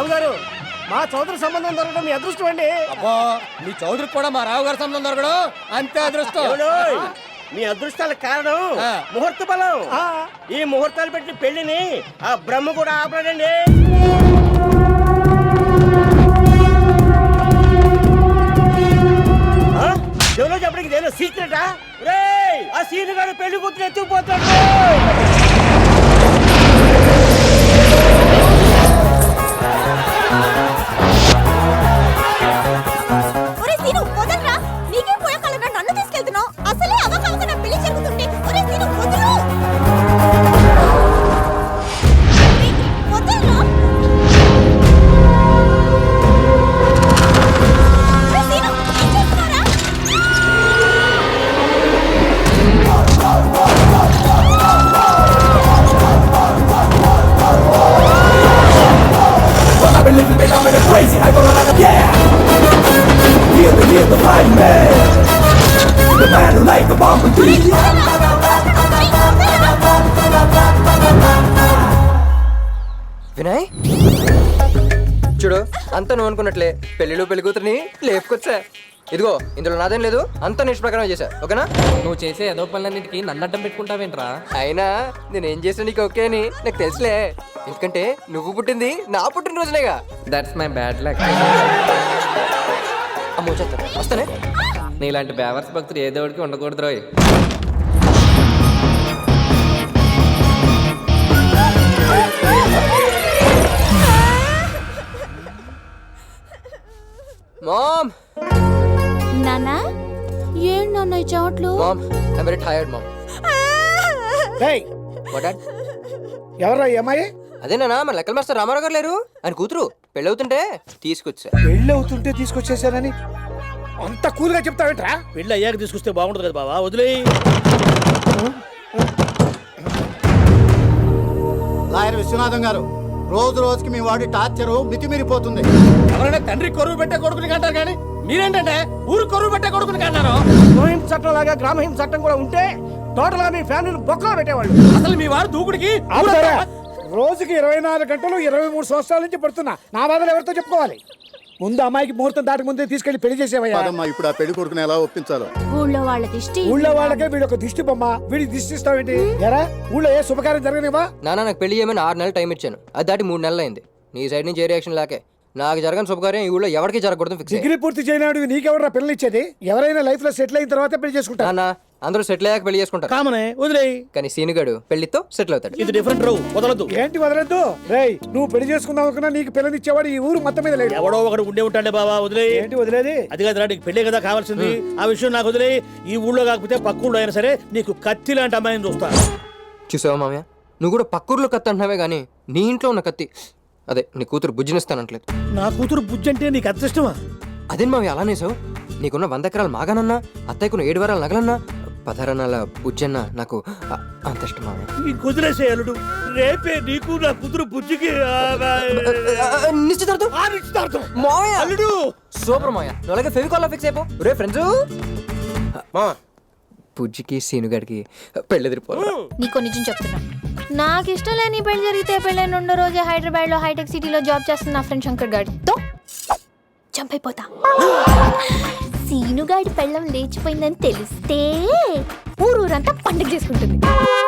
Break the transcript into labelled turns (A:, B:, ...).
A: రావు గారు మా చౌదరి సంబంధం దొరకడం మీ అదృష్టం అండి.
B: అబ్బా మీ చౌదరికి కూడా మా రావు గారి సంబంధం దొరకడం అంతే అదృష్టం.
A: మీ అదృష్టాలకు కారణం ముహూర్త బలం. ఈ ముహూర్తాలు పెట్టిన పెళ్లిని ఆ బ్రహ్మ కూడా ఆపలేదండి. ఎవరో చెప్పడానికి ఏదో సీక్రెటా? ఆ సీను గారు పెళ్లి కూతురు ఎత్తుకుపోతాడు.
C: నన్ను తీసుకెళ్తున్నావు. అసలే అవకాశం పెళ్లి జరుగుతుంటే
D: వినయ్ చూడు, అంత నువ్వు అనుకున్నట్లే పెళ్లిలో పెళ్లి కూతురిని లేపుకొచ్చా. ఇదిగో ఇందులో నాదేం లేదు, అంత నిష్ట ప్రకారం చేశా. ఓకేనా?
E: నువ్వు చేసే ఏదో పనులన్నిటికీ నన్ను అడ్డం పెట్టుకుంటావేంట్రా?
D: అయినా నేనేం చేసా నీకు ఓకే అని నాకు తెలుసులే. ఎందుకంటే నువ్వు పుట్టింది నా పుట్టినరోజునేగా.
E: That's my bad luck.
D: అమ్మో చెత్త వస్తానే.
E: నీలాంటి బేవర్స్ భక్తులు ఏ దేవుడికి ఉండకూడదు రోయ్.
D: మామ్
C: నానా ఏం నాన్న ఈ చోట్లు?
D: Mom I very tired mom. What dad?
A: ఎవరా అమ్మాయి?
D: అదేనా మన లెక్కల మాస్టర్ రామారావు గారు లేరు, ఆయన కూతురు పెళ్ళి అవుతుంటే తీసుకొచ్చా.
A: పెళ్ళి అవుతుంటే తీసుకొచ్చేసానని అంత కూల్గా చెప్తావేంట్రా?
B: పెళ్ళి అయ్యాక తీసుకొస్తే బాగుంటుంది కదా బావా, వదిలే.
F: లాయర్ విశ్వనాథం గారు, రోజు రోజుకి మీ వాడి టార్చరు మితిమీరిపోతుంది.
B: ఎవరైనా తండ్రి కొరువు పెట్టే కొడుకుని కంటారు కానీ మీరేంటంటే ఊరు కొరువు పెట్టే కొడుకుని కన్నారు.
A: గృహహింస చట్టం లాగా గ్రామహింస చట్టం కూడా ఉంటే టోటల్ గా మీ ఫ్యామిలీని బొక్కలో పెట్టేవాళ్ళు.
B: అసలు మీ వాడు దూకుడికి
A: రోజుకి 24 గంటలు 23 సంవత్సరాల నుంచి పడుతున్నా. నా బాధలు ఎవరితో చెప్పుకోవాలి? ముందు అమ్మాయికి ముహూర్తం దాటి ముందే తీసుకెళ్లి పెళ్లి చేసేవయ్యా.
F: ఇప్పుడు ఆ పెళ్లి కొడుకుని ఎలా ఒప్పించాలో.
C: ఊళ్ళో వాళ్ళ దిష్టి,
A: ఊళ్ళో వాళ్ళకే వీడు ఒక దిష్టి బొమ్మ. వీడి దిష్టి ఇస్తావేంటి? ఎరా ఊళ్ళో ఏ శుభకార్యం జరగనివా?
D: నాన్న నాకు పెళ్లి చేయమని 6 నెలలు టైం ఇచ్చాను, అది దాటి 3 నెలలు అయింది. నీ సైడ్ నుంచి ఏ రియాక్షన్ లాకే నాకు జరగని శుభకార్యం ఈ ఊళ్ళో ఎవరికి జరగకూడదు ఫిక్స్.
A: డిగ్రీ పూర్తి చేయనాడు నీకెవరా పిల్లలు ఇచ్చేది? ఎవరైనా లైఫ్ లో సెటిల్ అయిన తర్వాత పెళ్లి చేసుకుంటా.
D: నాన్న అందరూ సెటిల్ అయ్యాక పెళ్లి చేసుకుంటారు
B: కామనే, వదిలే.
D: కానీ సీనుగాడు పెళ్లితో సెటిల్ అవుతాడు.
B: ఇది డిఫరెంట్ రో, వదలదు.
A: ఏంటి వదలద్దు? రేయ్ నువ్వు పెళ్లి చేసుకుందాం అనుకున్నా నీకు పిల్లనిచ్చేవాడు ఈ ఊరు మొత్తం మీద లేడు.
B: ఎవడో ఒకడు ఉండే ఉంటాడే బావా, వదిలే.
A: ఏంటి వదిలేది?
B: అది కాదురా, నీకు పెళ్ళే కదా కావాల్సింది. ఆ విషయం నాకు వదిలే. ఈ ఊళ్ళో కాకపోతే పక్క ఊళ్ళో అయినా సరే నీకు కత్తి లాంటి అమ్మాయిని చూస్తా.
D: చూసావా మామయ్య, నువ్వు కూడా పక్కూర్లో కత్తి అంటున్నావే కానీ నీ ఇంట్లో ఉన్న కత్తి అదే నీ కూతురు బుజ్జినిస్తానంటలేదు.
B: నా కూతురు బుజ్జి అంటే నీకు అదృష్టమా?
D: అదేం మామయ్య అలానే సార్, నీకున్న 100 ఎకరాలు మాగానన్నా, అత్తయ్యకున్న 7 వారాలు నగలన్నా, 10 రన్నాల బుజ్జన్న నాకు అంత ఇష్టం మామయ్య.
B: ఈ కుదిరేసే అల్లుడు, రేపే నీకు నా కూతురు బుజ్జికి
D: నిశ్చితార్థం మామయ్య.
B: అల్లుడు
D: సూపర్ మామయ్య, నువ్వు అలాగే ఫెవికాల్ ఫిక్స్ అయిపో. రే ఫ్రెండ్స్, బుజ్జికి సీనుగాడికి పెళ్లి ఎదిరిపోవాలి.
C: నీకో నిజం చెప్తున్నా, నాకు ఇష్టం లేని పెళ్లి జరిగితే పెళ్ళైన 2 రోజే హైదరాబాద్ లో హైటెక్ సిటీలో జాబ్ చేస్తున్న నా ఫ్రెండ్ శంకర్ గాడితో చంపైపోతా. సీనుగాడి పెళ్ళం లేచిపోయిందని తెలిస్తే ఊరూరంతా పండుగ చేసుకుంటుంది.